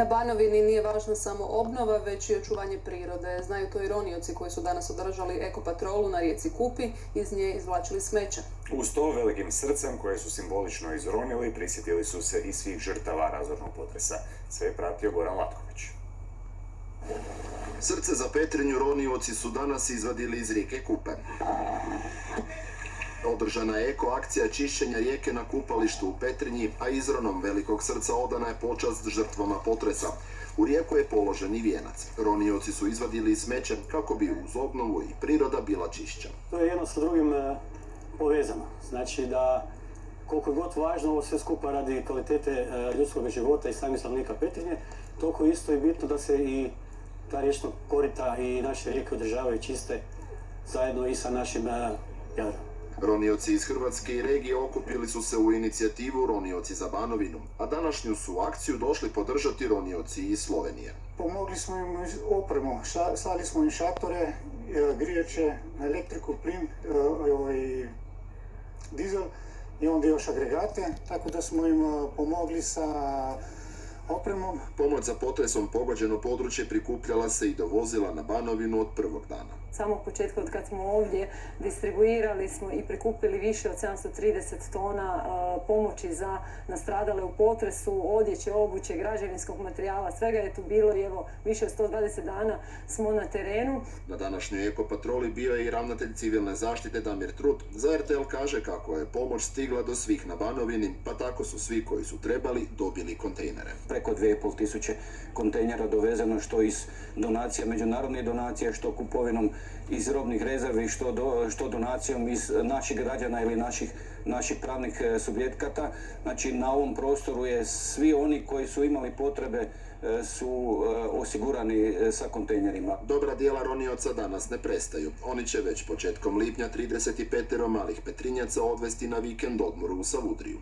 Na Banovini nije važna samo obnova, već i očuvanje prirode. Znaju to i ronioci koji su danas održali ekopatrolu na rijeci Kupi, iz nje izvlačili smeće. Uz to velikim srcem koje su simbolično izronili, prisjetili su se i svih žrtava razornog potresa. Sve je pratio Goran Latković. Srce za Petrinju ronioci su danas izvadili iz rijeke Kupe. Održana je eko akcija čišćenja rijeke na kupalištu u Petrinji, a izronom velikog srca odana je počast žrtvama potresa. U rijeku je položen i vijenac. Ronioci su izvadili smeće kako bi uz obnovu i priroda bila čišća. To je jedno sa drugim povezano. Znači da koliko je god važno ovo sve skupa radi kvalitete ljudskog života i samih stanovnika Petrinje, toliko isto je bitno da se i ta riječna korita i naše rijeke održavaju čiste zajedno i sa našim Jadranom. Ronioci iz Hrvatske i regije okupili su se u inicijativu Ronioci za Banovinu, a današnju su akciju došli podržati ronioci iz Slovenije. Pomogli smo im opremu, slali smo im šatore, grijače, elektriku, plin, dizel i onda još agregate, tako da smo im pomogli sa opremom. Pomoć za potresom pogođeno područje prikupljala se i dovozila na Banovinu od prvog dana. Samog početka od kad smo ovdje distribuirali smo i prikupili više od 730 tona pomoći za nastradale u potresu, odjeće, obuće, građevinskog materijala, svega je tu bilo i evo više od 120 dana smo na terenu. Na današnjoj ekopatroli bio je i ravnatelj civilne zaštite Damir Trut. Za RTL kaže kako je pomoć stigla do svih na Banovini, pa tako su svi koji su trebali dobili kontejnere. Preko 2500 kontejnera dovezeno što iz donacija, međunarodnih donacija, što kupovinom iz robnih rezervi, što donacijom iz naših građana ili naših pravnih subjekata. Znači na ovom prostoru je svi oni koji su imali potrebe su osigurani sa kontejnerima. Dobra djela ronioca danas ne prestaju. Oni će već početkom lipnja 35 malih Petrinjaca odvesti na vikend odmor u Savudriju.